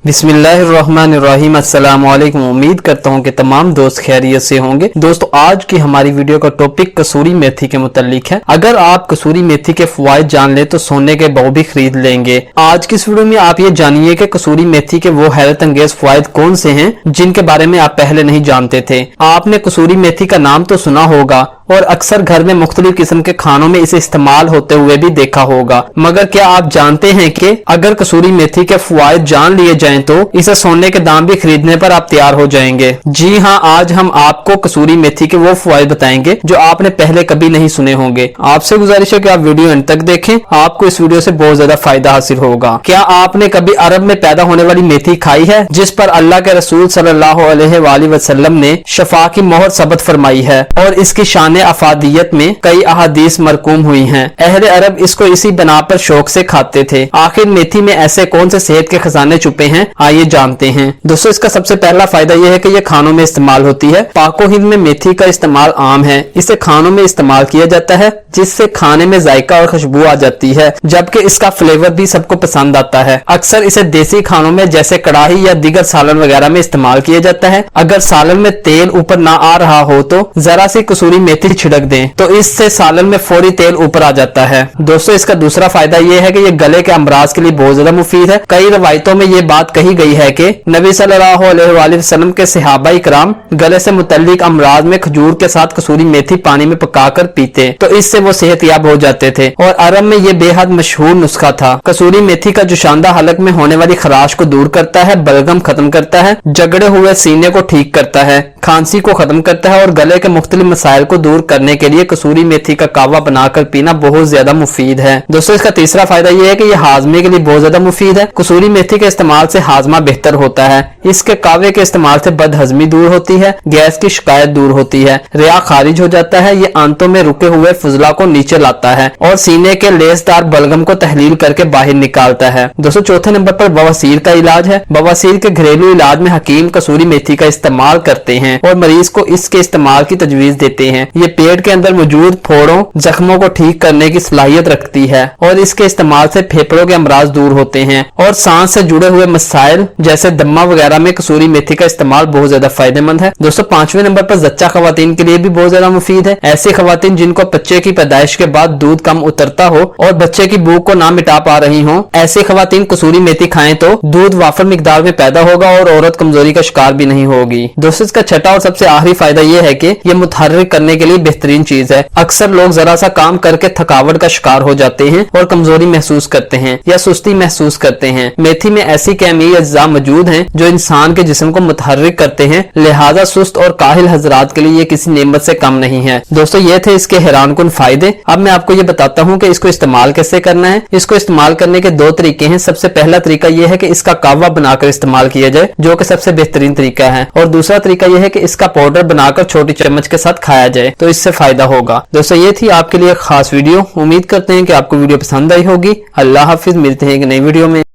बिस्मिल्लाहिर्रहमानिर्रहीम। अस्सलाम वालेकुम। उम्मीद करता हूँ कि तमाम दोस्त खैरियत से होंगे। दोस्तों, आज की हमारी वीडियो का टॉपिक कसूरी मेथी के मुतालिक है। अगर आप कसूरी मेथी के फवाइद जान ले तो सोने के बौ भी खरीद लेंगे। आज की इस वीडियो में आप ये जानिए कि कसूरी मेथी के वो हैरत अंगेज फवाइद कौन से हैं जिनके बारे में आप पहले नहीं जानते थे। आपने कसूरी मेथी का नाम तो सुना होगा और अक्सर घर में मुख्तलिफ किस्म के खानों में इसे इस्तेमाल होते हुए भी देखा होगा, मगर क्या आप जानते हैं कि अगर कसूरी मेथी के फवाइद जान लिए जाएं तो इसे सोने के दाम भी खरीदने पर आप तैयार हो जाएंगे। जी हाँ, आज हम आपको कसूरी मेथी के वो फवाइद बताएंगे जो आपने पहले कभी नहीं सुने होंगे। आपसे गुजारिश है कि आप वीडियो अंत तक देखें, आपको इस वीडियो से बहुत ज्यादा फायदा हासिल होगा। क्या आपने कभी अरब में पैदा होने वाली मेथी खाई है जिस पर अल्लाह के रसूल सल्लल्लाहु अलैहि वसल्लम ने शफा की मोहर सबत फरमाई है और इसकी शान अफादियत में कई अहादीस मरकूम हुई हैं। अहले अरब इसको इसी बना पर शौक से खाते थे। आखिर मेथी में ऐसे कौन से सेहत के खजाने छुपे हैं, आइए जानते हैं। दोस्तों, इसका सबसे पहला फायदा यह है कि यह खानों में इस्तेमाल होती है। पाको हिंद में मेथी का इस्तेमाल आम है। इसे खानों में इस्तेमाल किया जाता है जिससे खाने में जायका और खुशबू आ जाती है, जबकि इसका फ्लेवर भी सबको पसंद आता है। अक्सर इसे देसी खानों में जैसे कढ़ाई या दीगर सालन वगैरह में इस्तेमाल किया जाता है। अगर सालन में तेल ऊपर ना आ रहा हो तो जरा सी कसूरी मेथी छिड़क दें तो इससे सालन में फौरी तेल ऊपर आ जाता है। दोस्तों, इसका दूसरा फायदा यह है कि यह गले के अमराज के लिए बहुत ज्यादा मुफीद है। कई रवायतों में यह बात कही गई है कि नबी सल्लल्लाहु अलैहि वसल्लम के सहाबा इकराम गले से मुतल्लिक अमराज में खजूर के साथ कसूरी मेथी पानी में पकाकर पीते तो इससे वो सेहतयाब हो जाते थे और अरब में यह बेहद मशहूर नुस्खा था। कसूरी मेथी का जोशांदा हलक में होने वाली खराश को दूर करता है, बलगम खत्म करता है, जगड़े हुए सीने को ठीक करता है, खांसी को खत्म करता है और गले के मुख्तलिफ मसाइल को दूर करने के लिए कसूरी मेथी का कावा बनाकर पीना बहुत ज्यादा मुफीद है। दोस्तों, इसका तीसरा फायदा यह है कि यह हाजमे के लिए बहुत ज्यादा मुफीद है। कसूरी मेथी के इस्तेमाल से हाजमा बेहतर होता है। इसके कावे के इस्तेमाल से बदहजमी दूर होती है, गैस की शिकायत दूर होती है, रिया खारिज हो जाता है, ये आंतों में रुके हुए फुजला को नीचे लाता है और सीने के लेसदार बलगम को तहलील करके बाहर निकालता है। दोस्तों, चौथे नंबर पर बवासीर का इलाज है। बवासीर के घरेलू इलाज में हकीम कसूरी मेथी का इस्तेमाल करते हैं और मरीज को इसके इस्तेमाल की तजवीज देते हैं। ये पेट के अंदर मौजूद फोड़ों जख्मों को ठीक करने की सलाहियत रखती है और इसके इस्तेमाल से फेफड़ों के अमराज दूर होते हैं और सांस से जुड़े हुए मसाइल जैसे दम्मा वगैरह में कसूरी मेथी का इस्तेमाल बहुत ज्यादा फायदेमंद है। दोस्तों, पांचवें नंबर पर जच्चा खवातीन के लिए भी बहुत ज्यादा मुफीद है। ऐसी खवातीन जिनको बच्चे की पैदाइश के बाद दूध कम उतरता हो और बच्चे की भूख को ना मिटा पा रही हो, ऐसी खवातीन कसूरी मेथी खाएं तो दूध वाफर मिकदार में पैदा होगा और औरत कमजोरी का शिकार भी नहीं होगी। दोस्तों, इसका छठा और सबसे आखिरी फायदा यह है कि यह मुतहर्रिक करने के लिए बेहतरीन चीज है। अक्सर लोग जरा सा काम करके थकावट का शिकार हो जाते हैं और कमजोरी महसूस करते हैं या सुस्ती महसूस करते हैं। मेथी में ऐसी कैमी अज्जा मौजूद हैं जो इंसान के जिस्म को मुतहर्रिक करते हैं, लिहाजा सुस्त और काहिल हजरात के लिए ये किसी नेमत से कम नहीं है। दोस्तों, ये थे इसके हैरानकुन फायदे। अब मैं आपको ये बताता हूँ कि इसको इस्तेमाल कैसे करना है। इसको इस्तेमाल करने के दो तरीके हैं। सबसे पहला तरीका यह है कि इसका कावा बनाकर इस्तेमाल किया जाए, जो कि सबसे बेहतरीन तरीका है, और दूसरा तरीका यह है कि इसका पाउडर बनाकर छोटी चम्मच के साथ खाया जाए तो इससे फायदा होगा। दोस्तों, ये थी आपके लिए खास वीडियो। उम्मीद करते हैं कि आपको वीडियो पसंद आई होगी। अल्लाह हाफिज, मिलते हैं एक नई वीडियो में।